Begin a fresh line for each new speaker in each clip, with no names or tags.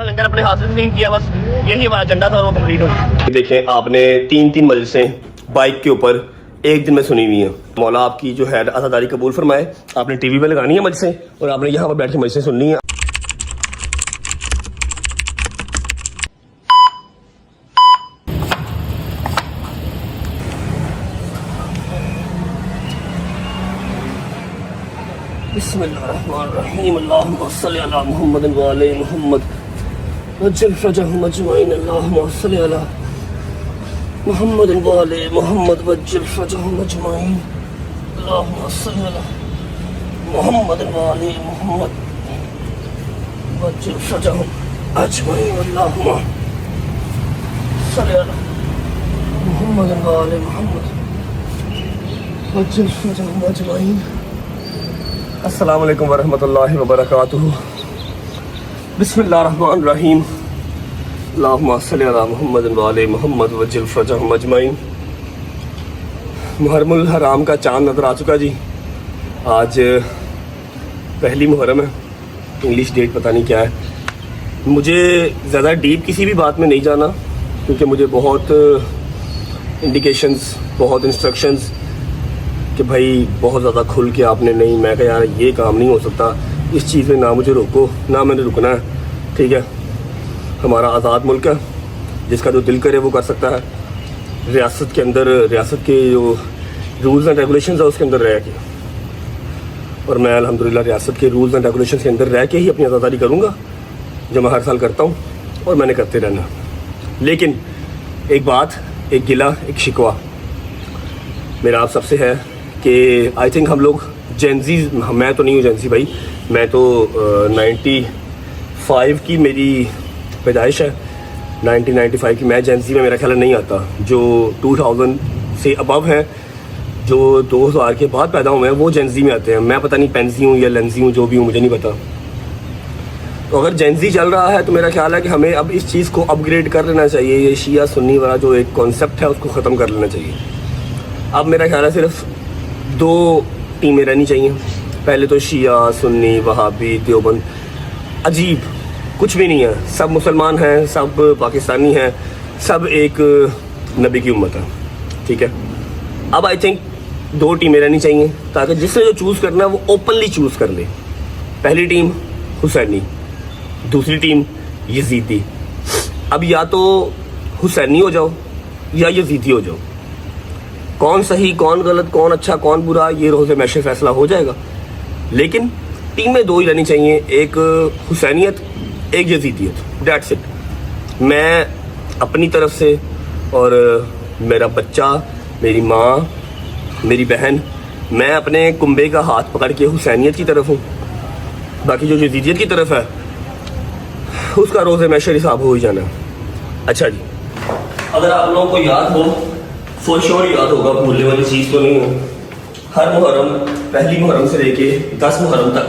लंगर अपने हाथ से नहीं किया, बस यही हमारा एजेंडा था, वो कंप्लीट हो। देखें, आपने 3 मजलिसें बाइक के ऊपर एक दिन में सुनी हुई हैं। मौला आपकी जो है आज़ादारी कबूल फरमाए। आपने टीवी पे लगानी है मजलिसें और आपने यहाँ पर बैठ के मजलिसें सुननी है। बिस्मिल्लाहिर्रहमानिर्रहीम, अल्लाहुम्मा सल्लि अला मुहम्मद व आले मुहम्मद वज्जल फरजहुम अजमईन, अल्लाहुम्मा सल्लि अला मुहम्मद व आले मुहम्मद वज्जल फरजहुम अजमईन, अल्लाहुम्मा सल्लि अला मुहम्मद व आले मुहम्मद वज्जल फरजहुम अजमईन, अल्लाहुम्मा सल्लि अला मुहम्मद व आले मुहम्मद वज्जल फरजहुम अजमईन। अस्सलाम वालेकुम वरहमतुल्लाहि वबरकातुहू। बिस्मिल्लाहिर्रहमानिर्रहीम, अल्लाहुम्मा सल्लि अला मुहम्मद व आले मुहम्मद वज्जल फरजहुम अजमईन। मुहर्रमुल हराम का चांद नजर आ चुका जी। आज पहली मुहर्रम है, इंग्लिश डेट पता नहीं क्या है। मुझे ज़्यादा डीप किसी भी बात में नहीं जाना, क्योंकि मुझे बहुत इंडिकेशंस, बहुत इंस्ट्रक्शंस कि भाई बहुत ज़्यादा खुल के आपने नहीं, मैं कहा यार ये काम नहीं हो सकता, इस चीज़ में ना मुझे रोको ना मैंने रुकना है। ठीक है, हमारा आज़ाद मुल्क है, जिसका जो दिल करे वो कर सकता है। रियासत के अंदर, रियासत के जो रूल्स एंड रेगुलेशंस है उसके अंदर रह के, और मैं अल्हम्दुलिल्लाह रियासत के रूल्स एंड रेगुलेशंस के अंदर रह के ही अपनी आज़ादारी करूँगा, जो मैं हर साल करता हूँ और मैंने करते रहना। लेकिन एक बात, एक गिला, एक शिकवा मेरा आप सबसे है कि आई थिंक हम लोग जेंजी, मैं तो नहीं हूँ जेंजी भाई, मैं तो 95 की मेरी पैदाइश है, 1995 की। मैं जेंजी में मेरा ख्याल नहीं आता। जो 2000 से अबव हैं, जो 2000 के बाद पैदा हुए हैं, वो जेंजी में आते हैं। मैं पता नहीं पेंजी हूँ या लेंजी हूँ, जो भी हूँ मुझे नहीं पता। तो अगर जेंजी चल रहा है तो मेरा ख्याल है कि हमें अब इस चीज़ को अपग्रेड कर लेना चाहिए। ये शिया सुन्नी वाला जो एक कॉन्सेप्ट है उसको ख़त्म कर लेना चाहिए। अब मेरा ख्याल है सिर्फ 2 टीमें रहनी चाहिए। पहले तो शिया सुन्नी वहाबी देवबंद, अजीब कुछ भी नहीं है, सब मुसलमान हैं, सब पाकिस्तानी हैं, सब एक नबी की उम्मत है। ठीक है, अब आई थिंक 2 टीमें रहनी चाहिए, ताकि जिसने जो चूज़ करना है वो ओपनली चूज़ कर ले। पहली टीम हुसैनी, दूसरी टीम यजीदी। अब या तो हुसैनी हो जाओ या यजीदी हो जाओ। कौन सही, कौन गलत, कौन अच्छा, कौन बुरा, ये रोज़े मैशे फैसला हो जाएगा। लेकिन टीमें 2 ही रहनी चाहिए, एक हुसैनियत, एक यजीदियत, दैट्स इट। मैं अपनी तरफ से और मेरा बच्चा, मेरी माँ, मेरी बहन, मैं अपने कुंबे का हाथ पकड़ के हुसैनियत की तरफ हूँ। बाकी जो यजीदियत की तरफ है उसका रोज़े मैशे हिसाब हो ही जाना। अच्छा जी, अगर आप लोगों को याद हो, फॉर श्योर याद होगा, भूलने वाली चीज़ तो नहीं है। हर मुहर्रम, पहली मुहर्रम से लेके 10 मुहर्रम तक,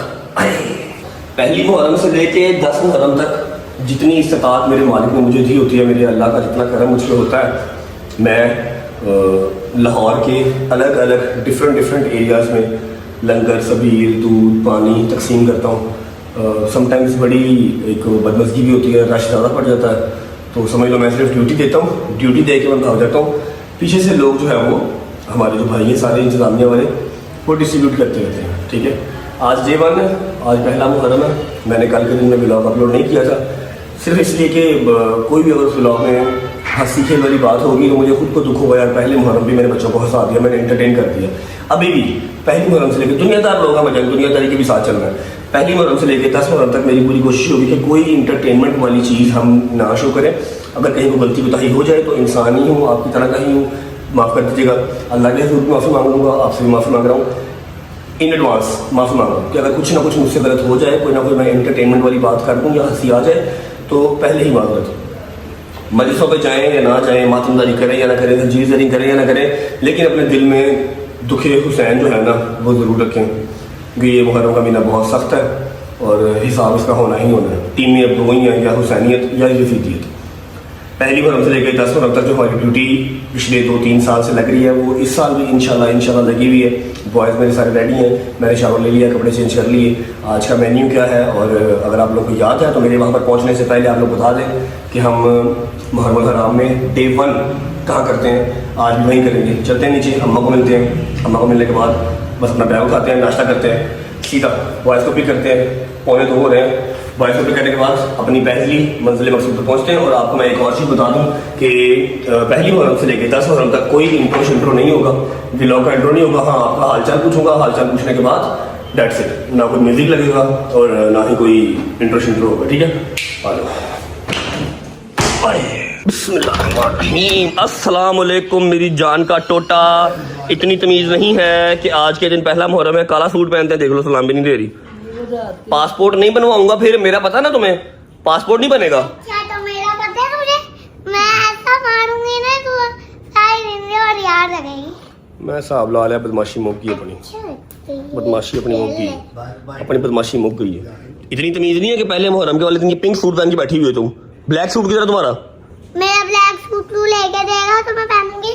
पहली मुहर्रम से लेके 10 मुहर्रम तक जितनी इस्तात मेरे मालिक ने मुझे दी होती है, मेरे अल्लाह का जितना करम मुझ पर होता है, मैं लाहौर के अलग अलग डिफरेंट एरियाज़ में लंगर, सबील, दूध, पानी तकसीम करता हूँ। समटाइम्स बड़ी एक बदमज़गी भी होती है, रश ज़्यादा पड़ जाता है, तो समझ लो मैं सिर्फ ड्यूटी देता हूँ, ड्यूटी दे के मैं भाग जाता हूँ। पीछे से लोग जो है वो हमारे जो भाई हैं सारे इंतज़ामिया वाले, वो डिस्ट्रीब्यूट करते रहते हैं। ठीक है, आज डे 1 है, आज पहला मुहर्रम है। मैंने कल के दिन में व्लॉग अपलोड नहीं किया था, सिर्फ इसलिए कि कोई भी अगर उस व्लॉग में हंसी खेल वाली बात होगी तो मुझे खुद को दुख होगा यार, पहले मुहर्रम भी मेरे बच्चों को हंसा दिया, मैंने एंटरटेन कर दिया। अभी भी पहली मुहर्रम से लेकर दुनियादार लोग हैं, मजा दुनियादारी के भी साथ चल रहा है। पहली मुहर्रम से लेकर 10 मुहर्रम तक मेरी पूरी कोशिश होगी कि कोई इंटरटेनमेंट वाली चीज़ हम ना शो करें। अगर कहीं को गलती कोताही हो जाए तो इंसान ही हूँ, आपकी तरह का ही हूँ, माफ़ कर दीजिएगा। अल्लाह के हज़ूर भी माफ़ी मांगूंगा, आपसे भी माफ़ी मांग रहा हूँ। इन एडवांस माफ़ी मांगा कि अगर कुछ ना कुछ मुझसे गलत हो जाए, कोई ना कोई मैं एंटरटेनमेंट वाली बात कर दूँ या हंसी आ जाए, तो पहले ही माजरत। मजलिसों पे जाएँ या ना जाएँ, मातमदारी करें या ना करें, तजीज़री करें या ना करें, लेकिन अपने दिल में दुखे हुसैन जो है ना वो ज़रूर रखें, क्योंकि ये मुहर्रम का महीना बहुत सख्त है और हिसाब इसका होना ही होना है। टीम में अब दो ही हैं, या हुसैनियत या यजीदियत। पहली मुहर्रम से लेकर 10 मुहर्रम तक जो हमारी ड्यूटी पिछले 2-3 साल से लग रही है, वो इस साल भी इंशाल्लाह लगी हुई है। बॉयज़ मेरे सारे रेडी हैं, मैंने शावर ले लिया, कपड़े चेंज कर लिए। आज का मेन्यू क्या है, और अगर आप लोग को याद है तो मेरे वहाँ पर पहुँचने से पहले आप लोग बता दें कि हम मुहर्रम हराम में डे 1 कहाँ करते हैं, आज भी वहीं करेंगे। चलते हैं नीचे, अम्मा को मिलते हैं। अम्मा को मिलने के बाद बस अपना बैग उठाते हैं, नाश्ता करते हैं, सीधा बॉयज़ को पिक करते हैं। 1:45 हो रहे हैं। बॉयज़ को पिक करने के बाद अपनी पहली मंजिल मकसूद पर पहुँचते हैं। और आपको मैं एक और चीज़ बता दूँ कि पहली मुहर्रम से लेकर 10 मुहर्रम तक कोई इंट्रो नहीं होगा, व्लॉग का इंट्रो नहीं होगा। हाँ, आपका हालचाल पूछूंगा, हालचाल पूछने के बाद डेट्स इट। ना कोई म्यूजिक लगेगा और ना ही कोई इंट्रो होगा, ठीक है। आ जाओ। बिस्मिल्लाहिर्रहमानिर्रहीम। अस्सलाम वालेकुम मेरी जान का टोटा। इतनी तमीज़ नहीं है कि आज के दिन पहला मुहर्रम है, काला सूट पहनते हैं, देख लो सलाम भी नहीं दे रही। पासपोर्ट नहीं बनवाऊंगा फिर, मेरा पता ना तुम्हें, पासपोर्ट नहीं बनेगा।
अच्छा तो मेरा पता है मुझे, मैं ऐसा मारूंगी ना तो सारी जिंदगी और याद रखेगी।
मैं हिसाब ला लिया, बदमाशी मुक गई अपनी, बदमाशी अपनी मुक गई, अपनी बदमाशी मुक गई है। इतनी तमीज़ नहीं है कि पहले मुहर्रम के वाले दिन ये पिंक सूट पहन के बैठी हुई है तुम। ब्लैक सूट किधर है तुम्हारा?
मेरा ब्लैक सूट तू लेके देगा तो मैं पहनूंगी।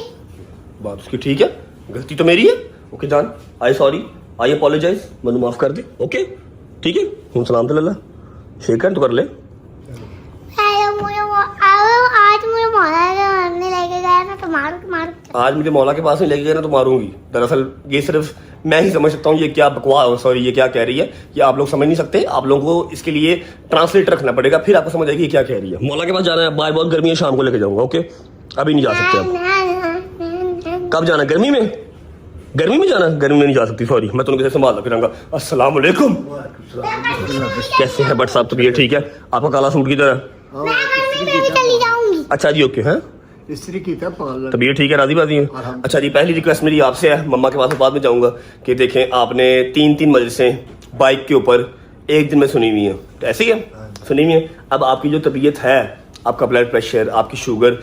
बात उसकी ठीक है, गलती तो मेरी है। ओके जान, आई सॉरी, आई अपोलोजाइज, मैंने माफ कर दे। ओके ठीक है, हूँ सलाम तो लल्ला शेख तो कर ले।
आज मुझे मौला के मारने लेके गया ना तो मारू।
आज मुझे मौला के पास नहीं लेके गया ना तो मारूंगी। दरअसल ये सिर्फ मैं ही समझ सकता हूँ ये क्या बकवास, सॉरी ये क्या कह रही है, ये आप लोग समझ नहीं सकते। आप लोगों को इसके लिए ट्रांसलेट रखना पड़ेगा, फिर आपको समझ आएगी ये क्या कह रही है। मौला के पास जाना है, बाहर बहुत गर्मी है, शाम को लेके जाऊंगा। ओके अभी नहीं जा सकते आप। कब जाना? गर्मी में? गर्मी में जाना? गर्मी में नहीं जा सकती, सॉरी, मैं तुम्हें कैसे संभाल फिरांगा। अस्सलाम वालेकुम। कैसे हैं बट साहब? तबीयत ठीक है? आपका काला सूट किधर है?
चली जाऊंगी।
अच्छा जी, ओके है, तबीयत ठीक है, राजी बाजी है। अच्छा जी, पहली रिक्वेस्ट मेरी आपसे है, मम्मा के पास बाद में जाऊंगा, कि देखें आपने 3 मजलिसें बाइक के ऊपर एक दिन में सुनी हुई है, तो ऐसे ही है सुनी हुई है। अब आपकी जो तबीयत है, आपका ब्लड प्रेशर, आपकी शुगर,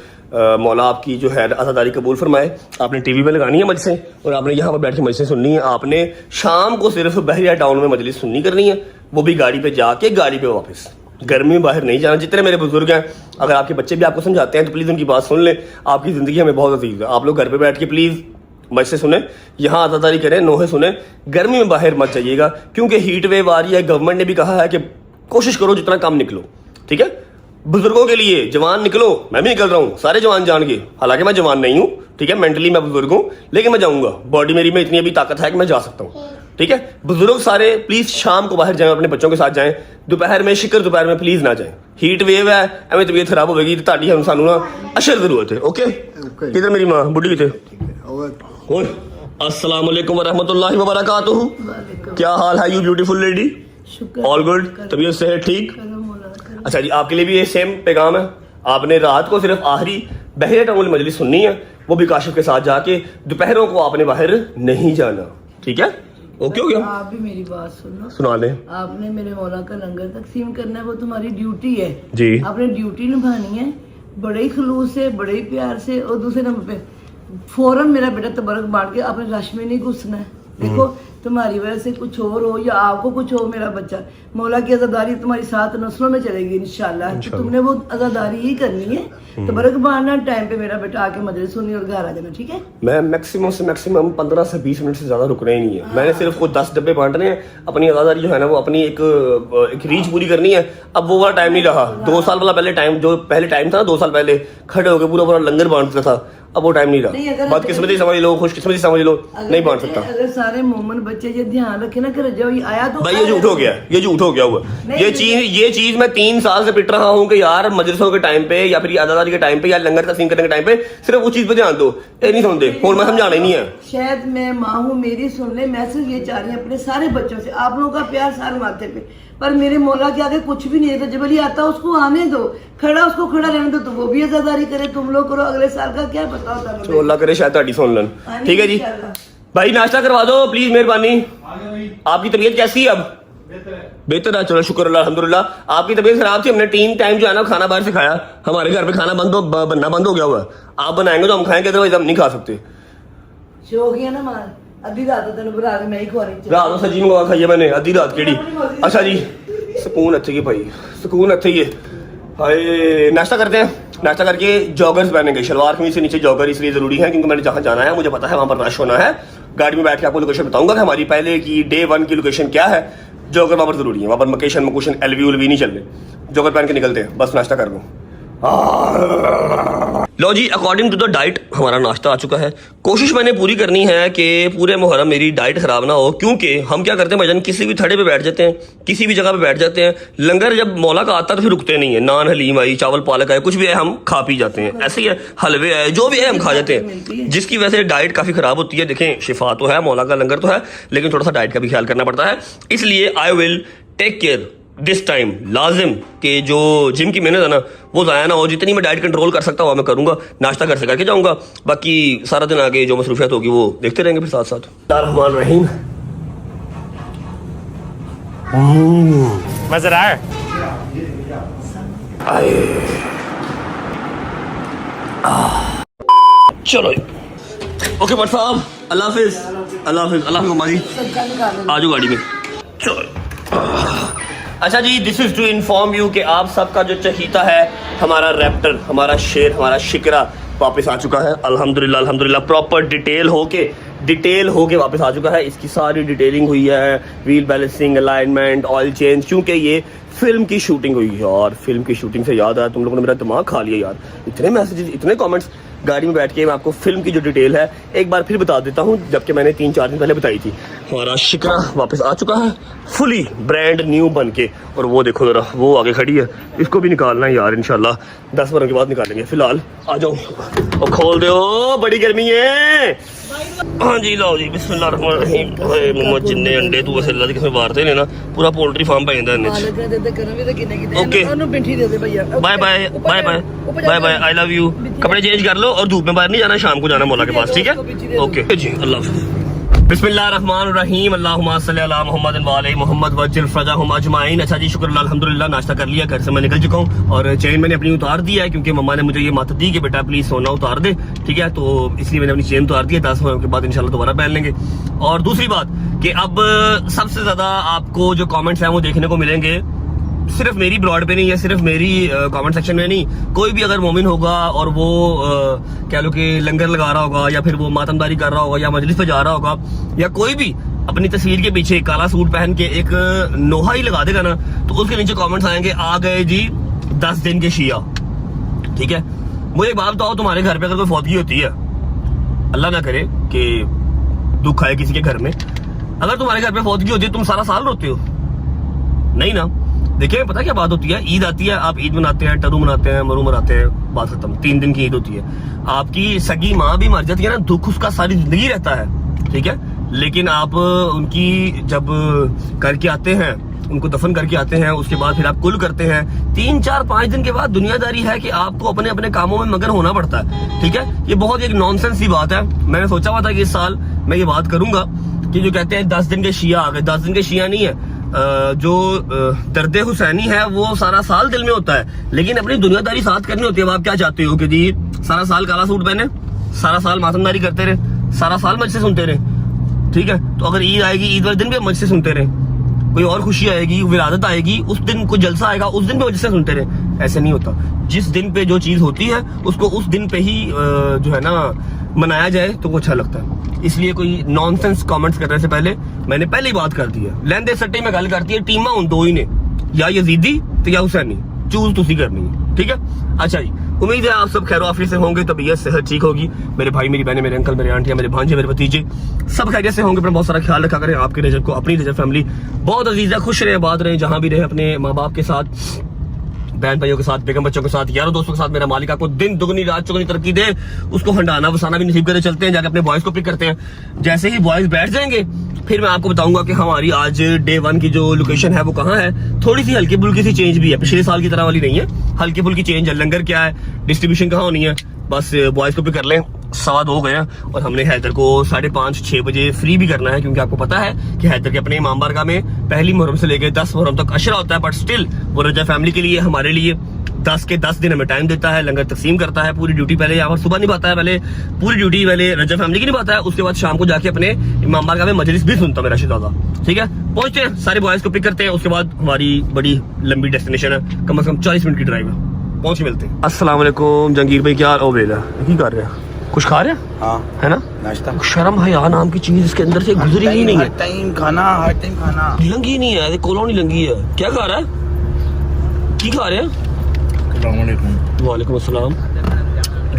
मौला आपकी जो है आज़ादारी कबूल फरमाए। आपने टीवी में लगानी है मजलिसें और आपने यहाँ पर बैठ के मजलिसें सुननी है। आपने शाम को सिर्फ बहरिया टाउन में मजलिस सुननी करनी है, वो भी गाड़ी पे जाके गाड़ी पे वापस। गर्मी में बाहर नहीं जाना। जितने मेरे बुजुर्ग हैं, अगर आपके बच्चे भी आपको समझाते हैं तो प्लीज़ उनकी बात सुन लें। आपकी ज़िंदगी हमें बहुत अजीज है। आप लोग घर पे बैठ के प्लीज़ मजलिसें सुने, यहाँ आज़ादारी करें, नोहे सुने, गर्मी में बाहर मत जाइएगा, क्योंकि हीट वेव आ रही है। गवर्नमेंट ने भी कहा है कि कोशिश करो जितना कम निकलो, ठीक है। बुजुर्गों के लिए जवान निकलो, मैं भी निकल रहा हूँ, सारे जवान जान के, हालांकि मैं जवान नहीं हूँ, ठीक है, मेंटली मैं बुजुर्ग हूँ, लेकिन मैं जाऊंगा, बॉडी मेरी में इतनी अभी ताकत है कि मैं जा सकता हूँ, ठीक है। बुजुर्ग सारे प्लीज शाम को बाहर जाएं, अपने बच्चों के साथ जाएं, दोपहर में शिकर दोपहर में प्लीज ना जाएं। हीट वेव है, एवं तबीयत खराब होगी तो ताड़ी हम सानू ना अशर जरूरत है। ओके किधर मेरी माँ बुढ़ी कितने? अस्सलाम वालेकुम व रहमतुल्लाहि व बरकातुहू। क्या हाल है you beautiful lady? All good, तबीयत से है ठीक? अच्छा जी, आपके लिए भी ये सेम पैगाम है। आपने रात को सिर्फ आखिरी बहरे टाउन मजलिस सुननी है, वो भी काशिफ के साथ जाके। दोपहरों को आपने बाहर नहीं जाना, ठीक है? ओके हो गया?
आप भी मेरी बात सुनो,
सुना लें।
आपने मेरे मौला का लंगर तकसीम करना है, वो तुम्हारी ड्यूटी है
जी।
आपने ड्यूटी निभानी है बड़े ही खलूस से, बड़े ही प्यार से। और दूसरे नंबर पे फौरन मेरा बेटा तबरक बांट के आपने रश में नहीं घुसना है। देखो तुम्हारी वजह से कुछ और हो या आपको कुछ हो, मेरा बच्चा मौला की आज़ादारी तुम्हारी 7 नस्लों में चलेगी इंशाल्लाह। तो तुमने वो आज़ादारी ही करनी है। तो बरक बांधना टाइम पे मेरा बेटा आके मजलिस सुनी और घर आ जाना, ठीक है?
मैं मैक्सिमम से मैक्सिमम 15 से 20 मिनट से ज्यादा रुकना ही नहीं है। मैंने सिर्फ वो 10 डब्बे बांटने हैं। अपनी आज़ादारी जो है ना, वो अपनी एक रीच पूरी करनी है। अब वो वाला टाइम नहीं रहा। 2 साल वाला पहले टाइम, जो पहले टाइम था ना, 2 साल पहले खड़े होकर पूरा लंगर बांटता था, अब वो टाइम नहीं रहा। बदकिस्मती समझ लो, खुशकिस्मती समझ लो, नहीं बांट सकता।
अगर सारे मोमन बच्चे ये ध्यान रखे ना कर जाओ, ये आया तो
भाई ये झूठ हो गया, ये झूठ हो गया हुआ। ये चीज मैं 3 साल से पिट रहा हूँ कि यार मजलिसों के टाइम पे या फिर आज़ादारी के टाइम पे या लंगर तकसीम करने के टाइम पे सिर्फ उस चीज पे ध्यान दो। ये नहीं सुनते, और मैं समझाना ही नहीं है।
शायद मैं माँ हूँ, मेरी सुन ले। मैं सिर्फ ये चाह रही हूँ अपने सारे बच्चों से, आप लोगों का प्यार सारे माथे पे, पर मेरे मौला के आगे कुछ भी नहीं है। तो जब अली आता उसको आने दो, खड़ा उसको खड़ा रहने दो, तो वो भी आज़ादारी करे, तुम लोग करो। अगले साल का क्या पता होता है।
तो अल्लाह करे शायद ताड़ी सुन लन। ठीक है जी भाई, नाश्ता करवा दो प्लीज, मेहरबानी। आपकी तबीयत कैसी है अब? बेहतर है, चलो शुक्र अल्लाह अल्हम्दुलिल्लाह। आपकी तबीयत खराब थी, हमने 3 टाइम जो है ना खाना बाहर से खाया। हमारे घर पे खाना बनना बंद हो गया हुआ है। आप बनाएंगे तो हम खाएंगे, अदरवाइज हम नहीं खा सकते।
शौक ही है ना मार, अद्धी रात तेन बना के मैं ही खवा रही
रात को सब्जी मंगवा खाई है मैंने, आधी रात केड़ी। अच्छा जी, सुकून अच्छे की भाई, सुकून अच्छे ही है। हाय, नाश्ता करते हैं। नाश्ता करके जॉगर्स पहनेंगे, शलवार कमीज से नीचे जॉगर इसलिए जरूरी है क्योंकि मैंने जहाँ जाना है मुझे पता है वहाँ पर रश होना है। गाड़ी में बैठ के आपको लोकेशन बताऊंगा कि हमारी पहले की डे 1 की लोकेशन क्या है। जॉगर वहाँ पर जरूरी है, वहाँ पर मकेशन एलवी उलवी नहीं चल रहे। जॉगर पहन के निकलते हैं, बस नाश्ता कर लूँ। लो जी, अकॉर्डिंग टू द डाइट हमारा नाश्ता आ चुका है। कोशिश मैंने पूरी करनी है कि पूरे मुहर्रम मेरी डाइट खराब ना हो, क्योंकि हम क्या करते हैं भाईजान, किसी भी थड़े पे बैठ जाते हैं, किसी भी जगह पे बैठ जाते हैं। लंगर जब मौला का आता है तो फिर रुकते नहीं है। नान हलीम आई, चावल पालक आए, कुछ भी है हम खा पी जाते हैं। ऐसे ही है, हलवे आए, जो भी है हम खा जाते हैं, जिसकी वजह से डाइट काफी खराब होती है। देखें, शिफा तो है, मौला का लंगर तो है, लेकिन थोड़ा सा डाइट का भी ख्याल करना पड़ता है। इसलिए I will take care this time, लाजिम कि जो जिम की मेहनत है ना वो ज़ाया ना हो। जितनी मैं डाइट कंट्रोल कर सकता हूँ मैं करूँगा, नाश्ता घर से करके जाऊँगा, बाकी सारा दिन आगे जो मसरूफियत होगी वो देखते रहेंगे फिर साथ साथ। रहमान रहीम,
मज़ेदार।
चलो ओके भट्ट साहब, अल्लाह हाफिज, अल्लाह हाफिज, अल्लाह हाफिज। माजी आ जाओ गाड़ी में, चलो। अच्छा जी, this is to inform you कि आप सबका जो चहीता है, हमारा रैप्टर, हमारा शेर, हमारा शिकरा वापस आ चुका है अल्हम्दुलिल्लाह अल्हम्दुलिल्लाह। प्रॉपर डिटेल होके वापस आ चुका है। इसकी सारी डिटेलिंग हुई है, wheel balancing, alignment, oil change, क्योंकि ये फिल्म की शूटिंग हुई है। और फिल्म की शूटिंग से याद आया, तुम लोगों ने मेरा दिमाग खा लिया यार। इतने मैसेजेस, इतने कमेंट्स, गाड़ी में बैठ के मैं आपको फिल्म की जो डिटेल है एक बार फिर बता देता हूँ, जबकि मैंने 3-4 दिन पहले बताई थी। हमारा शिकरा वापस आ चुका है फुली ब्रांड न्यू बन के। और वो देखो जरा, वो आगे खड़ी है, इसको भी निकालना है यार, इंशाल्लाह 10 बार के बाद निकालेंगे। फिलहाल आ जाओ और खोल दो, बड़ी गर्मी है। हाँ जी, लो जी, बिस्मिल्लाहिर्रहमानिर्रहीम। मोहम्मद जिन्ने अंडे तू अल्लाह दी कसम मारते ने ना, पूरा पोल्ट्री फार्म पे इंदा ने। Okay, bye bye bye bye bye bye, I love you. कपड़े चेंज कर लो और धूप में बाहर नहीं जाना, शाम को जाना मौला के पास, ठीक है? ओके जी, अल्लाह हाफिज़। बिस्मिल्लाहिर्रहमानिर्रहीम, अल्लाहुम्मा सल्ली अला मुहम्मद व अला मुहम्मद वज्जिल फरजाहुम अजमाइन। अच्छा जी, शुक्र अल्हम्दुलिल्लाह, नाश्ता कर लिया, घर से मैं निकल चुका हूँ और चेन मैंने अपनी उतार दिया है क्योंकि मम्मा ने मुझे ये मत दी कि बेटा प्लीज सोना उतार दे, ठीक है? तो इसलिए मैंने अपनी चेन उतार दी है। 10 मिनट के बाद इंशाल्लाह दोबारा पहन लेंगे। और दूसरी बात कि अब सबसे ज्यादा आपको जो कॉमेंट्स हैं वो देखने को मिलेंगे सिर्फ मेरी ब्लॉग पे नहीं है, सिर्फ मेरी कमेंट सेक्शन में नहीं। कोई भी अगर मोमिन होगा और वो कह लो कि लंगर लगा रहा होगा, या फिर वो मातमदारी कर रहा होगा, या मजलिस पे जा रहा होगा, या कोई भी अपनी तस्वीर के पीछे काला सूट पहन के एक नोहा ही लगा देगा ना, तो उसके नीचे कमेंट्स आएंगे, आ गए जी 10 दिन के शिया। ठीक है, मुझे एक बात बताओ, तुम्हारे घर पे अगर कोई फौतगी होती है, अल्लाह ना करे कि दुख आए किसी के घर में, अगर तुम्हारे घर पे फौतगी होती है तुम सारा साल रोते हो? नहीं ना। देखिए, पता क्या बात होती है, ईद आती है, आप ईद मनाते हैं, टरू मनाते हैं, मरू मनाते हैं, बात खत्म। 3 दिन की ईद होती है। आपकी सगी माँ भी मर जाती है ना, दुख उसका सारी जिंदगी रहता है, ठीक है? लेकिन आप उनकी जब करके आते हैं, उनको दफन करके आते हैं, उसके बाद फिर आप कुल करते हैं, 3, 4, 5 दिन के बाद दुनियादारी है कि आपको अपने अपने कामों में मगन होना पड़ता है, ठीक है? ये बहुत एक नॉनसेंस सी बात है। मैंने सोचा हुआ था कि इस साल मैं ये बात करूंगा कि जो कहते हैं 10 दिन के शिया आ गए, 10 दिन के शिया नहीं है। जो दर्द हुसैनी है वो सारा साल दिल में होता है, लेकिन अपनी दुनियादारी साथ करनी होती है। अब आप क्या चाहते हो कि जी सारा साल काला सूट पहने, सारा साल मातमदारी करते रहे, सारा साल मजसे सुनते रहे, ठीक है? तो अगर ईद आएगी, ईद वाले दिन भी हम मजसे सुनते रहे, कोई और खुशी आएगी, विलादत आएगी, उस दिन कोई जलसा आएगा, उस दिन भी मजसे सुनते रहे, ऐसे नहीं होता। जिस दिन पे जो चीज होती है उसको उस दिन पे ही जो है ना मनाया जाए तो वो अच्छा लगता है। इसलिए कोई नॉनसेंस कमेंट्स करने से पहले मैंने पहले ही बात कर दी है। लेंदे सट्टे में गल करती है, टीमा उन दो ही ने, या यजीदी तो या हुसैनी, चूज तुसी करनी है, ठीक है? अच्छा जी, उम्मीद है आप सब खैर आफियत से होंगे, तबीयत सेहत ठीक होगी। मेरे भाई, मेरी बहनें, मेरे अंकल, मेरे आंटियां, मेरे भांजे, मेरे भतीजे सब खैरियत से होंगे। अपना बहुत सारा ख्याल रखा करें। आपके रजब को, अपनी रजब फैमिली बहुत अजीज है, खुश रहे, आबाद रहे, जहां भी रहे, अपने माँ बाप के साथ, बहन भाइयों के साथ, बेगम बच्चों के साथ, यारों दोस्तों के साथ। मेरा मालिक आपको दिन दुगनी रात चौगनी तरक्की दे, उसको हंडाना बसाना भी नसीब करे। चलते हैं, जाके अपने बॉयज को पिक करते हैं। जैसे ही बॉयज बैठ जाएंगे फिर मैं आपको बताऊंगा कि हमारी आज डे 1 की जो लोकेशन है वो कहाँ है। थोड़ी सी हल्की फुल्की सी चेंज भी है, पिछले साल की तरह वाली नहीं है, हल्की फुल्की चेंज है। लंगर क्या है, डिस्ट्रीब्यूशन कहाँ होनी है, बस बॉयज को पिक कर लें 2:15 गए हैं और हमने हैदर को 5:30-6 बजे फ्री भी करना है, क्योंकि आपको पता है कि हैदर के अपने इमाम बारगाह में पहली मुहर्रम से लेकर 10 मुहर्रम तक अशरा होता है, बट स्टिल वो रजा फैमिली के लिए, हमारे लिए 10 के 10 दिन हमें टाइम देता है, लंगर तकसीम करता है, पूरी ड्यूटी पहले यहाँ पर सुबह निभाता है, पहले पूरी ड्यूटी पहले रजा फैमिली की निभाता है, उसके बाद शाम को जाके अपने इमाम बारगाह में मजलिस भी सुनता है मेरा शिदादा। ठीक है, पहुंचते हैं, सारे बॉयज को पिक करते हैं, उसके बाद हमारी बड़ी लंबी डेस्टिनेशन है, कम से कम 40 मिनट की ड्राइव है, पहुंच के मिलते हैं। अस्सलाम वालेकुम जंगीर भाई, क्या ओ बेला की कर रहे हैं? कुछ खा रहे हैं?
हाँ,
है ना,
नाश्ता।
शर्म हया नाम की चीज इसके अंदर से गुजरी ही नहीं है,
हर टाइम खाना
लंगी नहीं है, कोलों नहीं लंगी है। क्या खा रहा है, की खा रहे हैं? वालेकुम अस्सलाम।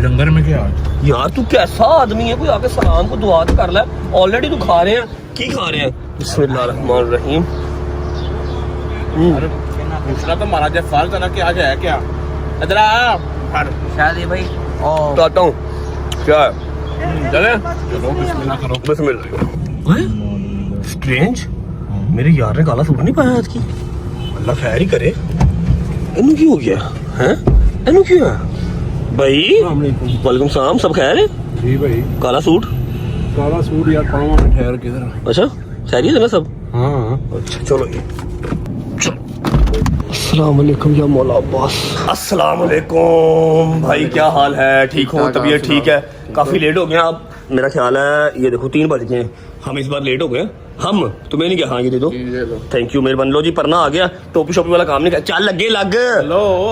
लंगर में क्या
यार तू कैसा आदमी है, कोई आके सलाम को दुआ तो कर ले, ऑलरेडी तू खा रहे हैं, की खा रहे हैं? बिस्मिल्लाहिर्रहमानिर्रहीम।
दूसरा तो महाराज फाल तरह के आज है क्या? इधर आ शादी भाई।
बताता हूँ क्या है, चले
चलो बिस्मिल्लाह करो।
बिस्मिल्लाह। स्ट्रेंज, मेरे यार ने काला सूट नहीं पाया आज की, अल्लाह खैर ही करे। इन्हू की हो गया है, इन्हू क्यों है भाई? वालेकुम सलाम, सब खैर है?
जी भाई,
काला सूट
यार पाँव में ठहर किधर?
अच्छा खैरियत है ना सब?
हाँ,
अच्छा चलो ये अस्सलाम वालेकुम या मौला अब्बास। अस्सलाम वालेकुम भाई, क्या हाल है? ठीक हो? तबीयत ठीक है? काफी लेट हो गया आप, मेरा ख्याल है ये देखो 3 बज गए हैं, हम इस बार लेट हो गए। हम तुम्हें नहीं क्या? हाँ ये दे दो, थैंक यू मेहरबान। लो जी परना आ गया, टोपी शोपी वाला काम नहीं कर, चल लगे लग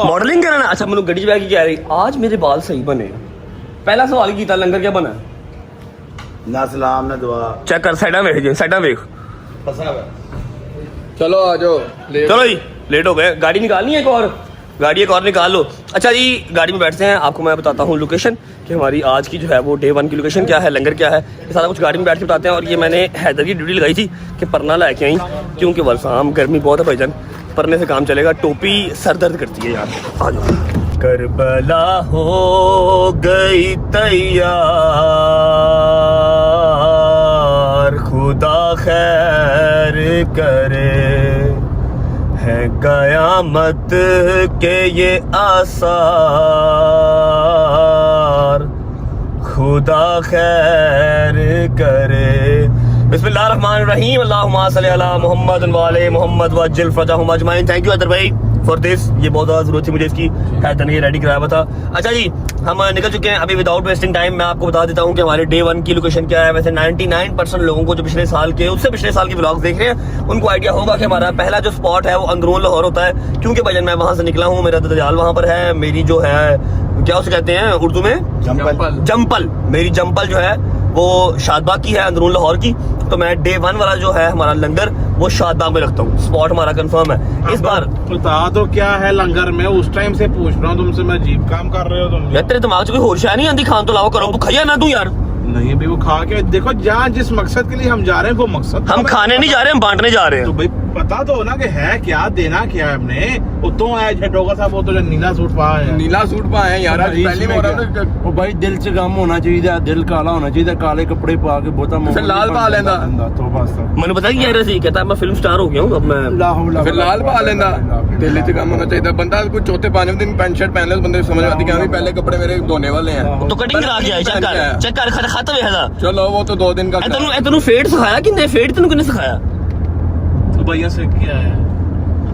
मॉडलिंग करना। अच्छा मैंने गड्डी बैग की कह रही, आज मेरे बाल सही बने। पहला सवाल की था, लंगर क्या बना?
ना सलाम ना दुआ।
चेक कर, साइडा वेख जी, साइडा वेख।
चलो आ जाओ।
चलो जी लेट हो गए, गाड़ी निकालनी है, एक और निकाल लो। अच्छा जी गाड़ी में बैठते हैं, आपको मैं बताता हूँ लोकेशन कि हमारी आज की जो है वो डे 1 की लोकेशन क्या है, लंगर क्या है, ये सारा कुछ गाड़ी में बैठ के बताते हैं। और ये मैंने हैदर की ड्यूटी लगाई थी कि परना लेके आई, क्योंकि वलसाम गर्मी बहुत है भाईजान, परने से काम चलेगा, टोपी सर दर्द करती है यार। आ जाओ। करबला हो गई तैयार, खुदा खैर करे, है कयामत के ये आसार, खुदा खैर करे। बिस्मिल्लाहिर्रहमानिर्रहीम, अल्लाहुम्मा सल्ली अला मुहम्मद व आले मुहम्मद वज्जिल फरजहुम अजमाइन। थैंक यू हैदर भाई फॉर दिस, ये बहुत ज़्यादा जरूरत थी मुझे इसकी, हैदर ने ये रेडी कराया हुआ था। अच्छा जी हम निकल चुके हैं अभी, विदाउट वेस्टिंग टाइम मैं आपको बता देता हूँ कि हमारे डे 1 की लोकेशन क्या है। वैसे 99% लोगों को जो पिछले साल के, उससे पिछले साल के व्लॉग्स देख रहे हैं, उनको आइडिया होगा कि हमारा पहला जो स्पॉट है वो अंदरून लाहौर होता है, क्योंकि भाईजान मैं वहाँ से निकला हूँ, मेरा दजाल वहाँ पर है, मेरी जो है क्या उसे कहते हैं उर्दू में, जम्पल, मेरी जम्पल जो है वो शादबाग की है, अंदरून लाहौर की। तो मैं डे 1 वाला जो है हमारा लंगर वो शादबाग में रखता हूँ, स्पॉट हमारा कंफर्म है। इस बार
बता दो क्या है लंगर में, उस टाइम से पूछ रहा हूँ तुमसे, मैं अजीब काम कर रहे हो तुम।
यार तेरे दिमाग से कोई होश नहीं आती, खान तो लाओ करो, तू खाया ना तू यार।
नहीं भाई वो खा के देखो, जहाँ जिस मकसद के लिए हम जा रहे हैं वो मकसद,
हम खाने नहीं जा रहे, हम बांटने जा रहे हैं।
तो भाई पता तो हो ना कि है क्या, देना क्या है हमने। उतो है झटोगा साहब, वो तो जो नीला सूट पा है,
नीला सूट पाए हैं यार, पहली बार
ਉਹ ਬਾਈ ਦਿਲ 'ਚ ਗਮ ਹੋਣਾ ਚਾਹੀਦਾ, ਦਿਲ ਕਾਲਾ ਹੋਣਾ ਚਾਹੀਦਾ, ਕਾਲੇ ਕੱਪੜੇ ਪਾ ਕੇ ਬਹੁਤਾ
ਫਿਰ ਲਾਲ ਪਾ ਲੈਂਦਾ।
तो बस
मैंने बताया कि यार कहता है मैं फिल्म स्टार हो गया हूँ अब मैं।
ਫਿਰ ਲਾਲ ਪਾ ਲੈਂਦਾ, ਦਿਲ 'ਚ ਕੰਮ ਹੋਣਾ ਚਾਹੀਦਾ। ਬੰਦਾ ਕੋਈ ਚੌਥੇ ਪੰਜਵੇਂ ਦਿਨ ਪੈਂਟ ਸ਼ਰਟ पहन ले तो बंदे समझ आती कि हाँ भी पहले कपड़े मेरे धोने वाले हैं।
तो कटिंग करा के आए, चेक कर खाता वेखदा।
चलो वो तो 2 दिन का
तेनू फेड सिखाया किन्ने, फेड तेनू किन्ने सिखाया?
तो भैया से किया है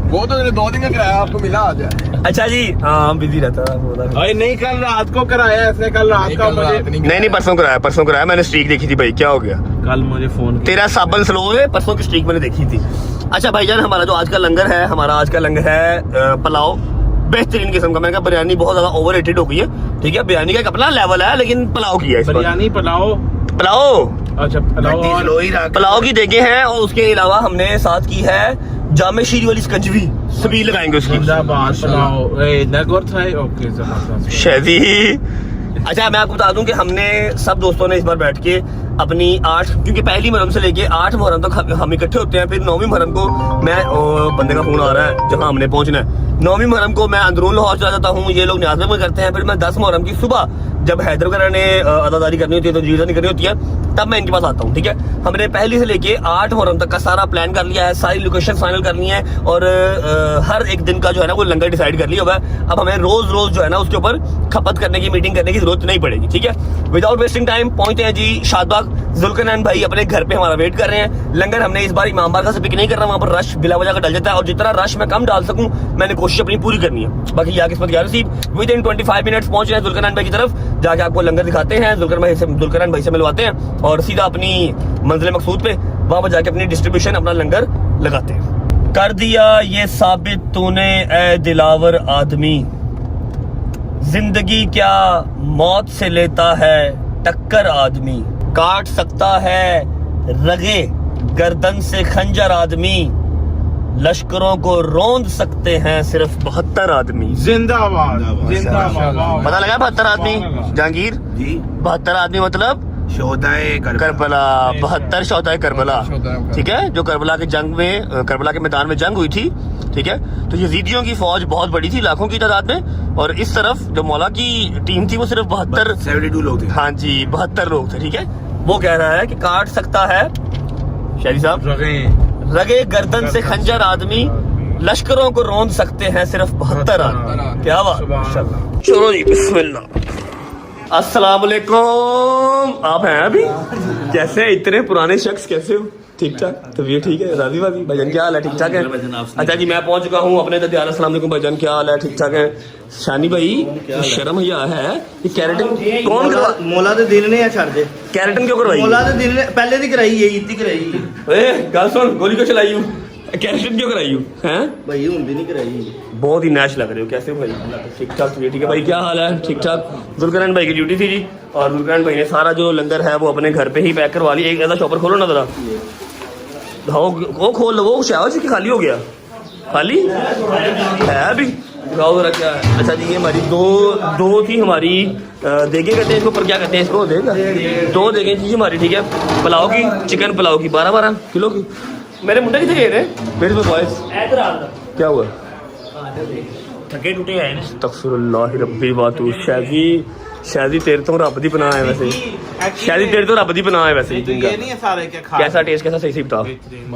वो तो 2 दिन का किराया आपको मिला आज है।
अच्छा जी हाँ बिजी रहता
भाई, नहीं कल रात को कराया ऐसे, कल रात का मुझे
नहीं परसों कराया, मैंने स्ट्रीक देखी थी भाई, क्या हो गया?
कल मुझे फोन
तेरा साबन स्लो है, परसों की स्ट्रीक मैंने देखी थी। अच्छा भाईजान हमारा जो आज का लंगर है, हमारा आज का लंगर है पुलाव, बेहतरीन किस्म का। मैंने कहा बिरयानी बहुत ज्यादा ओवररेटेड हो गई है, ठीक है, बिरयानी का एक अपना लेवल है, लेकिन पुलाव की है इस बार।
बिरयानी पुलाव, अच्छा
पुलाव की देखे हैं, और उसके अलावा हमने साथ की है जामे शीरी वाली स्कंजवी, सबील लगाएंगे उसकी। शहदी। अच्छा मैं आपको बता दूं कि हमने सब दोस्तों ने इस बार बैठ के अपनी 8, क्योंकि पहली मुहर्रम से लेके 8 मुहर्रम तक हम इकट्ठे होते हैं, फिर 9वीं मुहर्रम को मैं बंदे का फोन आ रहा है जहां हमने पहुंचना है, 9वीं मुहर्रम को मैं अंदरून लाहौर चला जाता हूँ, ये लोग न्याज़ में करते हैं, फिर मैं 10 मुहर्रम की सुबह जब हैदर वगैरह ने अदादारी करनी होती है तो जीजानी करनी होती है, तब मैं इनके पास आता हूँ, ठीक है। हमने पहले से लेके 8 मुहर्रम तक का सारा प्लान कर लिया है, सारी लोकेशन फाइनल करनी है और हर एक दिन का जो है ना वो लंगर डिसाइड कर लिया हुआ है। अब हमें रोज रोज जो है ना उसके ऊपर खपत करने की, मीटिंग करने की जरूरत नहीं पड़ेगी, ठीक है। विदाउट वेस्टिंग टाइम पहुंचते हैं जी शादबाग। जुल्करनैन भाई अपने घर पे हमारा वेट कर रहे हैं। लंगर हमने इस बार इमाम बारगाह से पिक नहीं करना, वहां पर रश बिला वजह का डल जाता है, और जितना रश मैं कम डाल सकूं मैंने कोशिश अपनी पूरी करनी है। बाकी या किस्मत या नसीब। विद इन 25 मिनट्स पहुंच रहे हैं जुल्करनैन भाई की तरफ, जाके आपको लंगर दिखाते हैं, जुल्करनैन भाई से मिलवाते हैं और सीधा अपनी मंजिल मकसूद पे वहां पर जाके अपनी डिस्ट्रीब्यूशन, अपना लंगर लगाते हैं। कर दिया ये साबित तूने ए दिलावर आदमी, जिंदगी क्या मौत से लेता है टक्कर आदमी, काट सकता है रगे गर्दन से खंजर आदमी, लश्करों को रौंद सकते हैं सिर्फ 72 आदमी।
जिंदाबाद जिंदाबाद।
पता लगा 72 आदमी जहांगीर जी? 72 आदमी मतलब
शोहदाए
करबला, 72 शोहदाए करबला, ठीक है। जो करबला के जंग में, करबला के मैदान में जंग हुई थी, ठीक है। तो यजीदियों की फौज बहुत बड़ी थी, लाखों की तादाद में, और इस तरफ जो मौला की टीम थी वो सिर्फ
72 लोग थे।
हाँ जी 72 लोग थे, ठीक है। वो कह रहा है कि काट सकता है शायरी साहब रगे गर्दन से खंजर आदमी, लश्करों को रौंद सकते हैं सिर्फ 72 आदमी। क्या बात। चलो जी बिस्मिल्लाह। अस्सलाम वालेकुम। आप हैं अभी? कैसे हैं इतने पुराने शख्स, कैसे हो? ठीक ठाक, तबीयत ठीक है? राजी वाजी भाईजान क्या हाल है? ठीक ठाक है? अच्छा जी मैं पहुंच चुका हूँ अपने ददियाल। अस्सलाम वालेकुम भाईजान क्या हाल है? ठीक ठाक है? शानी भाई शर्म या है ये कैरेटन कौन करवा?
मौला दे दिल ने छड़ दे
कैरेटन क्यों करवाई?
मौला दे दिल ने पहले दी कराई है, ईद दी कराई है।
गल सुन, गोली क्यों चलाई हूँ? कैरेटन क्यों कराई हूँ? हैं
भाई हुंदी नहीं कराई।
बहुत ही नैश लग रहे हो, कैसे हो भाई? ठीक ठाक, ठीक है भाई क्या हाल है? ठीक ठाक। जुल्करनैन भाई की ड्यूटी थी जी, और जुल्करनैन भाई ने सारा जो लंगर है वो अपने घर पे ही पैक करवा लिया। एक ऐसा शॉपर खोलो ना जरा, वो खोल लो। वो शायद जी खाली हो गया, खाली है अभी, दिखाओ जरा क्या है। अच्छा जी ये हमारी दो थी हमारी देगे कहते हैं इसको, पर क्या कहते हैं इसको? देगा, 2 देगे थी हमारी, ठीक है। पुलाव की, चिकन पुलाव की 12-12 किलो की। मेरे मुंडे कितने गए थे? मेरे तो बॉयज क्या हुआ? थके टूटे आए ना। तकफिरुल्लाह रब्बी बातू। शादी तेरे तो रब दी पनाह है वैसे, शादी तेरे तो रब दी पनाह है वैसे।
ये नहीं है सारे के खा।
कैसा टेस्ट, कैसा सही बता।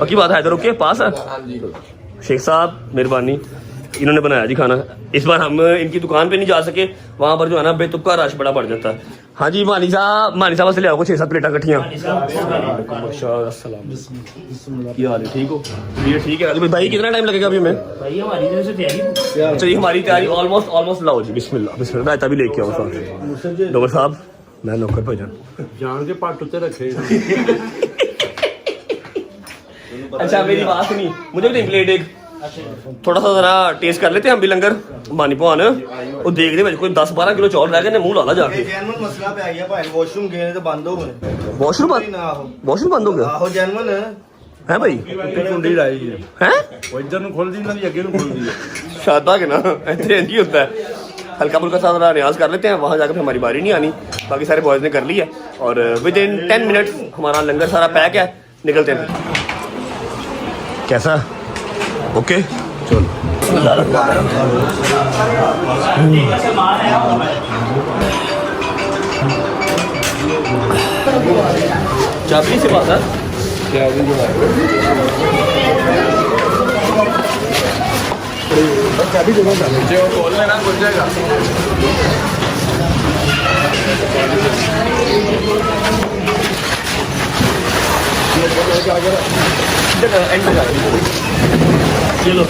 पक्की बात है, इधर के पास है शेख साहब, मेहरबानी इन्होंने बनाया जी खाना। इस बार हम इनकी दुकान पे नहीं जा सके, वहां पर जो है ना बेतुका रश बड़ा बढ़ जाता है। हाँ जी मानी साहब से ले आओ 6-7 प्लेटा कट्ठियां। ठीक हो? ये ठीक है भाई। कितना टाइम लगेगा अभी हमें? चलिए हमारी तैयारी ऑलमोस्ट लाओ जी। बिस्मिल्लाह रायता भी लेके आओ साथ। डॉक्टर साहब मैं नौकर भाईजान
जान के पट उत्ते रखे।
अच्छा मेरी बात सुनी, मुझे भी प्लेट एक थोड़ा सा जरा टेस्ट कर लेते हैं हम भी लंगर। मानी भवान वो देख दे कोई 10-12 किलो चौल रह गए ने, मुंह ला जाके।
जेनवन मसला पे गया भाई, वॉशरूम गए तो बंद हो गए।
वॉशरूम बंद हो गया
आहो जेनवन
है भाई?
कुंडी लाई है
हैं
वो इधर ਨੂੰ ਖੁੱਲਦੀ ਨਾ ਦੀ ਅੱਗੇ ਨੂੰ ਖੁੱਲਦੀ है।
शादबाग है ना, ऐसे नहीं होता है। हल्का फुल्का सा जरा रियाज कर लेते हैं, वहाँ जाकर फिर हमारी बारी नहीं आनी। बाकी सारे बॉयज ने कर लिया और विद इन 10 मिनट्स हमारा लंगर सारा पैक है, निकलते हैं। कैसा? ओके चलो। चाबी से बात है
चाबी दे दो, खोल लेना खुल जाएगा।
चलो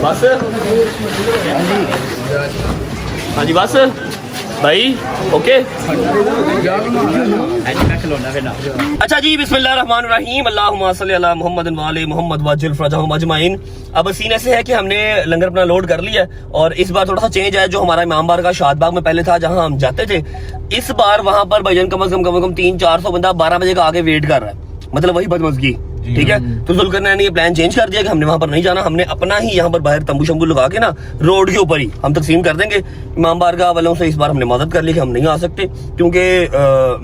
बस हाँ जी बस भाई ओके। अच्छा जी, बिस्मिल्लाहिर्रहमानिर्रहीम, अल्लाहुम्मा सल्ली अला मुहम्मद व आले मुहम्मद वजिल फरजहुम अजमाइन। अब सीन ऐसे है कि हमने लंगर अपना लोड कर लिया है और इस बार थोड़ा सा चेंज है। जो हमारा इमाम बारगाह शादबाग में पहले था जहां हम जाते थे, इस बार वहां पर भाईजान कम से कम 300-400 बंदा 12 बजे का आगे वेट कर रहा है, मतलब वही बदमज़गी। ठीक है, तो जुल्करनैन ने ये प्लान चेंज कर दिया कि हमने वहां पर नहीं जाना, हमने अपना ही यहाँ पर बाहर तंबू शंबू लगा के ना रोड के ऊपर ही हम तकसीम कर देंगे। इमाम बारगाह वालों से इस बार हमने मदद कर ली कि हम नहीं आ सकते, क्योंकि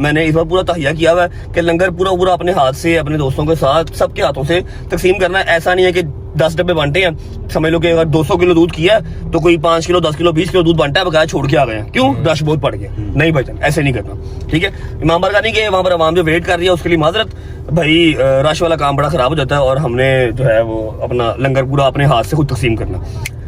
मैंने इस बार पूरा तहिया किया हुआ है कि लंगर पूरा अपने हाथ से, अपने दोस्तों के साथ, सबके हाथों से तकसीम करना है। ऐसा नहीं है कि 10 डब्बे बांटे हैं, समझ लो कि अगर 200 किलो दूध किया है तो कोई 5 किलो 10 किलो 20 किलो दूध बांटा है, बकाया छोड़ के आ गए हैं। क्यों? रश बहुत पड़ गया। नहीं भाईजान, ऐसे नहीं करना। ठीक है, इमाम बारगाह नहीं गए, वहां पर आवाम जो वेट कर रही है उसके लिए माजरत। भाई रश वाला काम बड़ा खराब हो जाता है और हमने जो है वो अपना लंगर पूरा अपने हाथ से खुद तकसीम करना।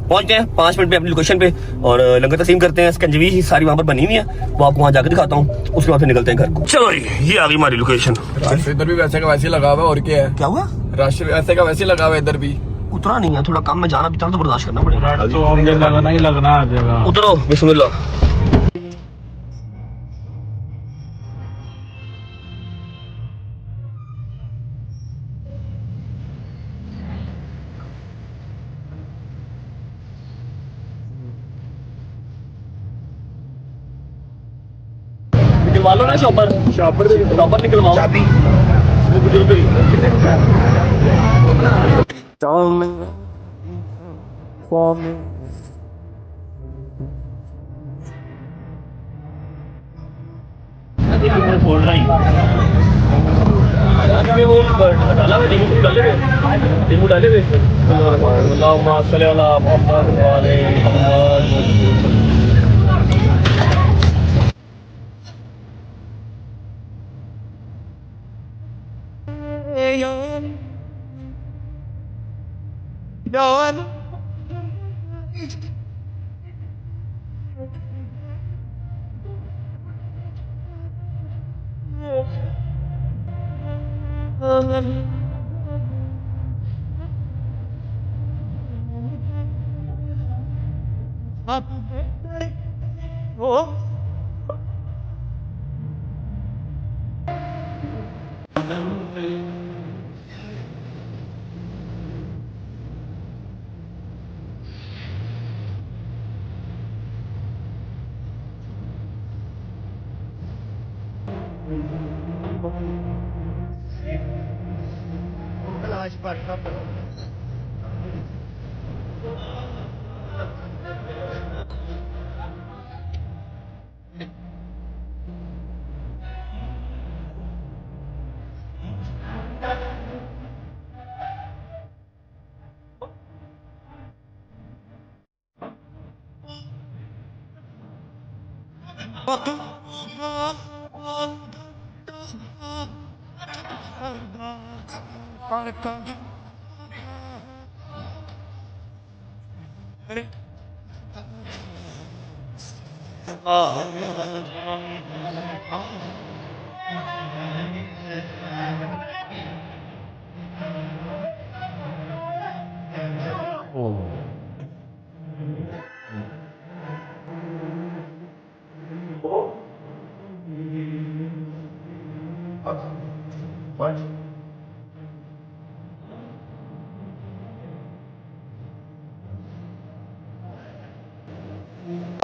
पहुंचते हैं 5 मिनट पे अपनी लोकेशन पे और लंगर तकसीम करते हैं। स्कंजवी ही सारी वहां पर बनी हुई है, वो आपको वहां जाकर दिखाता हूँ, उसके बाद फिर निकलते हैं घर को। चलो ये आ गई हमारी लोकेशन।
रश इधर भी वैसे का वैसे लगा हुआ है, और क्या है?
क्या हुआ?
रश वैसे का वैसे लगा हुआ है इधर भी।
उतरा नहीं है, थोड़ा कम में जाना भी था तो बर्दाश्त करना पड़ेगा।
तो मुझे लगना ही लगना आ जाएगा।
उतरो, बिस्मिल्लाह। निकलवा लो ना शॉपर निकलवाओ। चाबी वो बुजुर्ग फोड़ रहा ही वो डाला हुआ, रिमोट डाले हुए। अल्लाहुम्मा सल्ली अला मुहम्मद व आले मुहम्मद।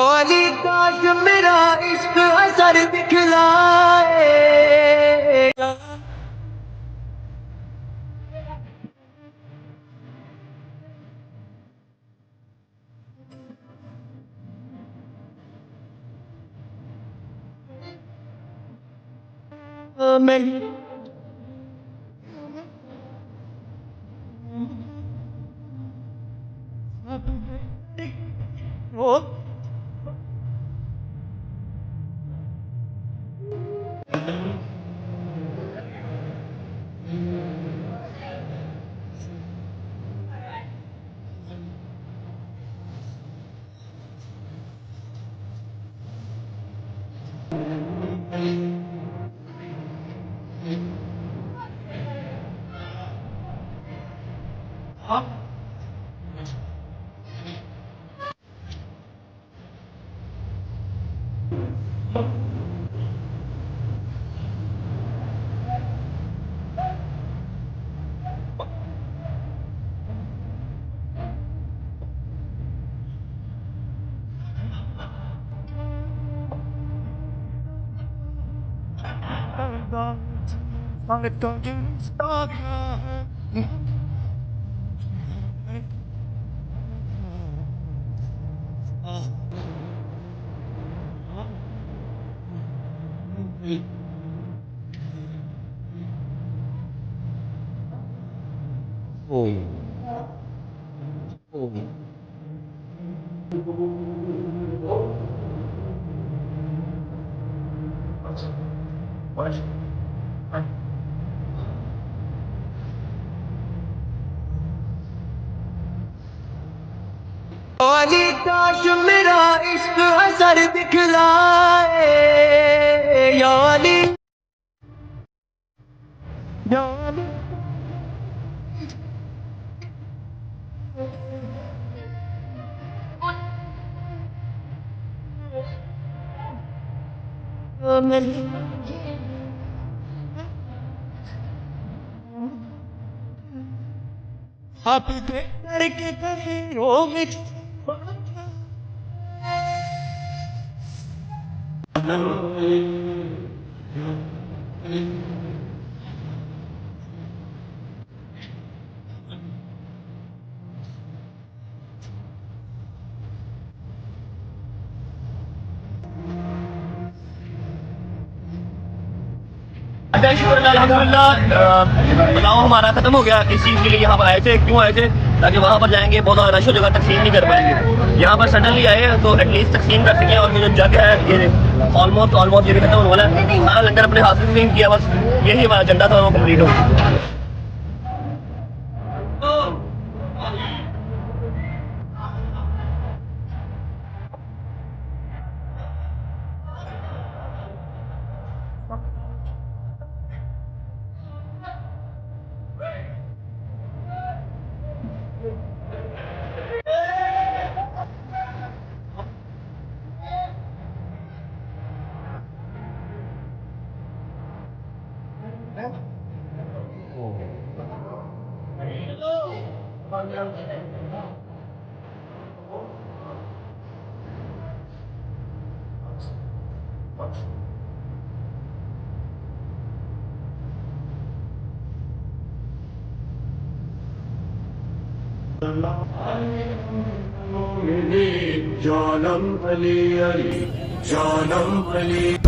ओली काश मेरा इश्क असर दिखलाए। वाली काश मेरा इश्क असर दिखलाए या वाली या वाली आप करके कहीं हो मिट
बताओ हमारा खत्म हो गया। इस चीज के लिए यहाँ पर आए थे, क्यों आए थे? ताकि वहाँ पर जाएंगे बहुत ज्यादा रश हो जाएगा, तकसीम नहीं कर पाएंगे। यहाँ पर सडनली आए तो एटलीस्ट तकसीम कर सकें। और ये जो जग है ये ऑलमोस्ट ये भी खत्म होने वाला है। सारा लंगर अपने हाथ से तकसीम किया, बस यही हमारा एजेंडा था, वो कम्प्लीट हो।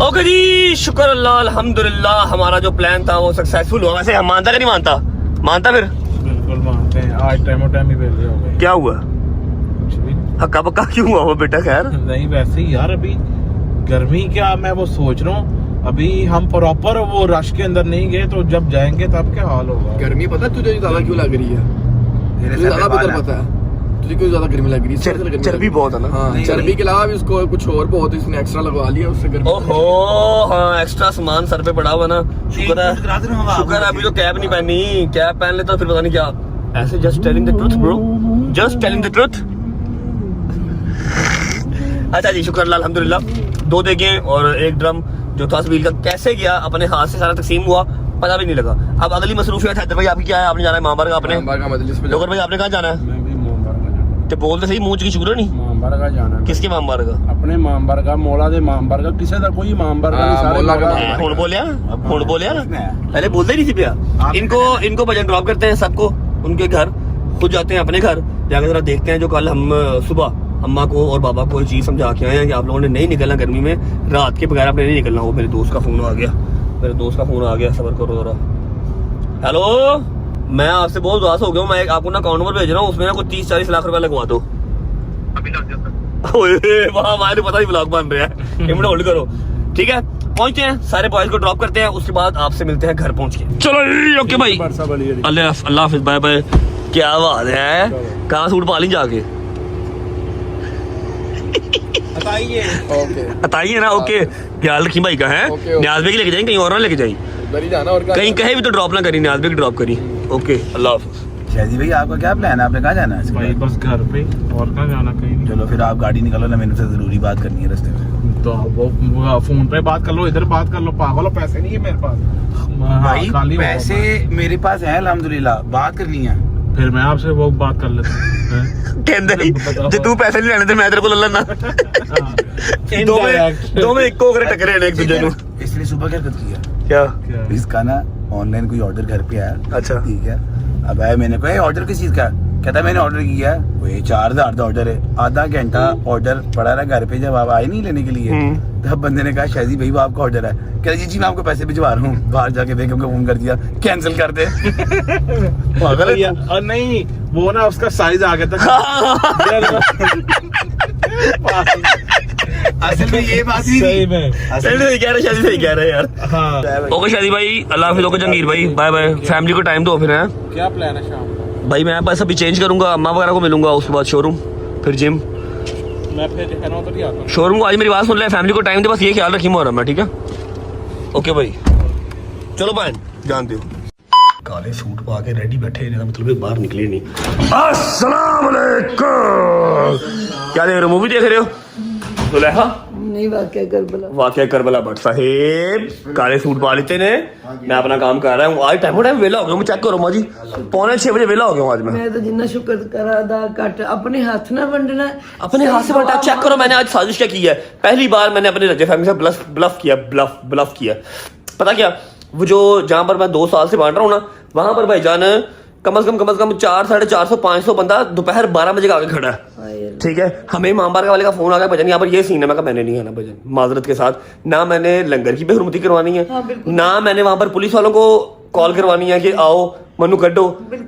ओके जी, शुक्र अल्लाह अल्हम्दुलिल्लाह, हमारा जो प्लान था वो सक्सेसफुल हुआ। वैसे हम मानता कि नहीं मानता? मानता फिर
बिल्कुल मानते हैं। आज टाइम ही वेले हो गए।
क्या हुआ?
कुछ भी
हक्का बक्का क्यों हुआ वो बेटा? खैर
नहीं, वैसे ही यार अभी गर्मी क्या, मैं वो सोच रहा हूँ अभी हम प्रॉपर वो रश के अंदर नहीं गए तो जब जाएंगे तब क्या हाल होगा।
गर्मी पता है तुझे ज्यादा क्यों लग रही है? ज्यादा बेहतर पता है तुझे क्यों ज्यादा गर्मी लग रही है?
चर्बी बहुत है ना।
हाँ, चर्बी के अलावा भी उसको कुछ और बहुत इसने एक्स्ट्रा लगवा लिया, उससे गर्मी।
ओहो हाँ, एक्स्ट्रा सामान सर पे पड़ा हुआ ना। शुक्र है अभी तो कैप नहीं पहनी। कैप पहन लेता फिर पता नहीं क्या। ऐसे just telling the truth bro, just telling the truth. अच्छा जी, शुक्र अल्लाह अल्हम्दुलिल्लाह। 2 देगे और 1 ड्रम जो था व्हील का कैसे गया, अपने हाथ से सारा तकसीम हुआ, पता भी नहीं लगा। अब अगली मसरूफियत हैदर भाई आपकी क्या है? आपने जाना है मामबार का। आपने लोगर भाई आपने कहाँ जाना है? तो बोलते सही, मुंह की शुक्र नहीं।
मामबार का जाना है।
किसके मामबार का?
अपने मामबार का, मौला दे मामबार का। किसी का कोई मामबार का नहीं, सारे
हुण बोलिया ना, पहले बोलते नहीं थी भैया। इनको भजन ड्रॉप करते हैं सबको उनके घर, खुद जाते हैं अपने घर, जाकर जरा देखते हैं। जो कल हम सुबह अम्मा को और बाबा को ये चीज समझा के आए हैं कि आप लोगों ने नहीं निकलना गर्मी में, रात के बगैर आपने नहीं निकलना। वो मेरे दोस्त का फोन आ गया, सबर करो जरा। हेलो, मैं आपसे बहुत उदास हो गया हूँ। मैं आपको ना अकाउंट नंबर भेज रहा हूँ, उसमें ना कुछ 30-40 लाख रुपया लगवा दो। वहाँ हमारे पता नहीं ब्लॉग बन रहा है। 1 मिनट होल्ड करो, ठीक है? पहुंचते हैं, सारे बॉयज को ड्रॉप करते हैं, उसके बाद आपसे मिलते हैं घर पहुंच के। चलो ओके भाई, अल्लाह हाफिज, बाय बाय। क्या बात है, कहाँ सूट पा ली जाके? बताइए ना। ओके, ख्याल रखी भाई का है। न्याज भाई लेके जाएंगे, कहीं और ना लेके जाएंगे। कहीं कहीं भी तो ड्रॉप ना करी, न्याज भाई ड्रॉप करी। ओके, अल्लाह हाफिज।
शादी भाई आपका क्या प्लान है, आपने कहाँ जाना है?
भाई बस घर पे, और कहाँ जाना, कहीं नहीं।
चलो फिर आप गाड़ी निकालो ना, मैंने से जरूरी बात करनी है रास्ते में।
तो वो फोन पे बात कर लो, इधर बात कर लो, पागल हो, पैसे नहीं है मेरे पास। हाँ,
भाई
खाली हो
पैसे
मैं।
मेरे पास है अल्हम्दुलिल्लाह, बात करनी है।
फिर मैं आपसे वो बात कर लेता हूँ।
कहते जे तू पैसे नहीं लेने ते मैं तेरे को ले लेना। दोवें इक्को होकर टकरे ने एक दूजे को।
इसलिए सुबह क्या करती है,
क्या?
इसका ना ऑनलाइन कोई ऑर्डर घर पे आया,
अच्छा।
ठीक है, अब आया, मैंने कहा ऑर्डर किस चीज का है? कहता मैंने ऑर्डर किया है, वो 4000 का ऑर्डर है, आधा घंटा ऑर्डर पड़ा रहा घर पे, जब आप आए नहीं लेने के लिए तब बंदे ने कहा शादी भाई वो आपका ऑर्डर है। कह जी मैं आपको पैसे भिजवा रहा हूँ, बाहर जाके बेगम को फोन कर दिया कैंसिल कर दे। पागल है तू।
और नहीं वो ना उसका साइज आ गया था।
असल में ये बात ही
सही
नहीं।
में
सही कह रहे, शादी सही कह रहे यार।
हाँ।
ओके शादी भाई, अल्लाह हाफिज़। ओके जंगीर भाई, बाय बाय। फैमिली को टाइम दो फिर है।
क्या प्लान है शाम को?
भाई मैं बस अभी चेंज करूंगा, अम्मा वगैरह को मिलूंगा, उसके बाद शोरूम, फिर जिम।
मैं फिर कहना तो नहीं आता
शोरूम को आज मेरी बात सुन ले, फैमिली को टाइम दे, बस ये ख्याल रखी मुहर्रम में, ठीक है? ओके भाई चलो बहन, जानते हो काले सूट पा के रेडी बैठे हैं, मतलब बाहर निकले नहीं। अस्सलाम वालेकुम। क्या देख रहे हो, मूवी देख रहे हो? दुल्हा
नहीं वाकया करबला।
वाकया करबला भट्ट साहेब काले सूट पा लेते ने, मैं अपना काम कर रहा हूँ। आज टाइम वेला हो गया, चेक करो माँ जी, 5:45 बजे वेला हो गया आज मैं
तो जिन्ना शुक्र करा दा कट अपने हाथ ना वंडना है।
अपने हाथ से बंटा। चेक करो मैंने आज साजिश क्या की है, पहली बार मैंने अपने रजे फैमिली से ब्लफ किया। पता क्या, वो जो जहाँ पर मैं 2 साल से बांट रहा हूँ ना, वहां पर भाईजान कम से कम 400-450 बंदा दोपहर 12 बजे का आगे खड़ा है, ठीक है? हमें इमाम बारगाह वाले का फोन आ गया, भजन यहाँ पर ये सीन है। मैं कहा मैंने नहीं आना भजन, माजरत के साथ, ना मैंने लंगर की बेहरमती करवानी है, ना मैंने वहां पर पुलिस वालों को कॉल करवानी है कि आओ मनु कड्डो,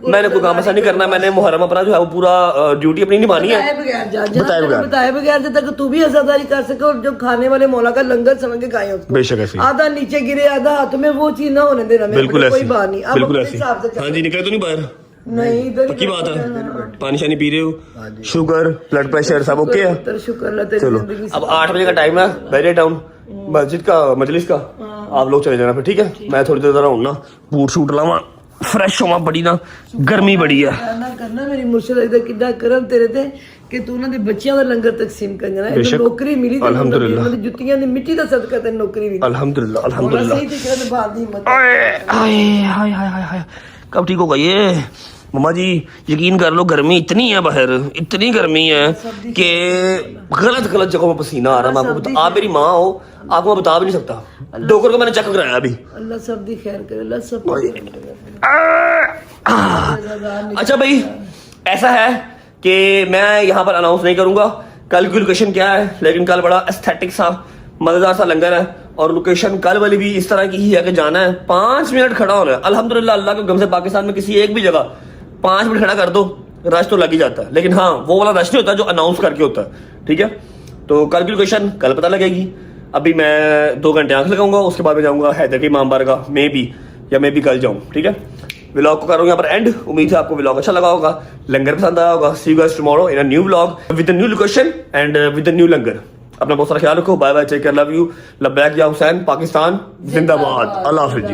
मैंने कोई काम ऐसा नहीं करना। मैंने मुहर्रम अपना जो है वो पूरा ड्यूटी अपनी निभानी है
बताए बगैर जब तक तू भी आजादारी कर सके, और जो खाने वाले मौला का लंगर समझ के खाए उसको।
बेशक ऐसे ही।
आधा नीचे गिरे आधा हाथ में, वो चीज ना होने देना।
बिल्कुल
कोई
ऐसे,
बात नहीं, अब
बिल्कुल
अपने
ऐसे।
हिसाब से
हाँ जी, निकले तो नहीं बाहर?
नहीं इधर
पक्की बात है? पानी शानी पी रहे हो? शुगर, ब्लड प्रेशर सब ओके है?
शुक्र अल्लाह तेरी
चलो
जिंदगी से।
अब 8 बजे का टाइम है, बैरियर टाउन मस्जिद का मजलिस का, आप लोग चले जाना फिर, ठीक है? मैं थोड़ी देर रहूँ ना, बूट शूट लावा, फ्रेश होवा, बड़ी ना गर्मी बड़ी है।
करना मेरी मुर्शिद इधर किड्डा करम तेरे ते कि तू उन्हां दे बच्चियां दा लंगर तकसीम कर जाना।
बेशक।
नौकरी मिली ते
अल्हम्दुलिल्लाह।
उन्हां दी जुत्तियां दी मिट्टी दा सदका ते नौकरी मिली।
अल्हम्दुलिल्लाह अल्हम्दुलिल्लाह।
सही तरीके से बात दी मत।
हाय कब ठीक होगा ये? मम्मा जी यकीन कर लो, गर्मी इतनी है बाहर, इतनी गर्मी है कि गलत जगहों में पसीना आ रहा है। आप मेरी माँ हो, आपको मैं बता भी नहीं सकता। डॉक्टर को मैंने चेक कराया अभी।
अल्लाह सब दी खैर करे, अल्लाह सब
अच्छा भाई ऐसा है कि मैं यहाँ पर अनाउंस नहीं करूंगा कल की लोकेशन क्या है, लेकिन कल बड़ा एस्थेटिक सा मजेदार सा लंगर है, और लोकेशन कल वाली भी इस तरह की ही है कि जाना है 5 मिनट खड़ा होना है। अल्हम्दुलिल्लाह अल्लाह के गम से पाकिस्तान में किसी एक भी जगह 5 मिनट खड़ा कर दो, रश तो लग ही जाता है, लेकिन हाँ वो वाला रश नहीं होता जो अनाउंस करके होता है, ठीक है? तो कल की लोकेशन कल पता लगेगी। अभी मैं 2 घंटे आंख लगाऊंगा, उसके बाद में जाऊंगा हैदर की इमाम बारगाह, मे बी कल जाऊं, ठीक है? व्लॉग को करूँ यहाँ पर एंड। उम्मीद है आपको व्लॉग अच्छा लगा होगा, लंगर पसंद आया होगा। See you guys tomorrow in a new vlog with a new location and with a new langar. अपना बहुत सारा ख्याल रखो, bye bye, take care, love you, लब्बैक या हुसैन, पाकिस्तान जिंदाबाद, अल्लाह हाफिज़ जी।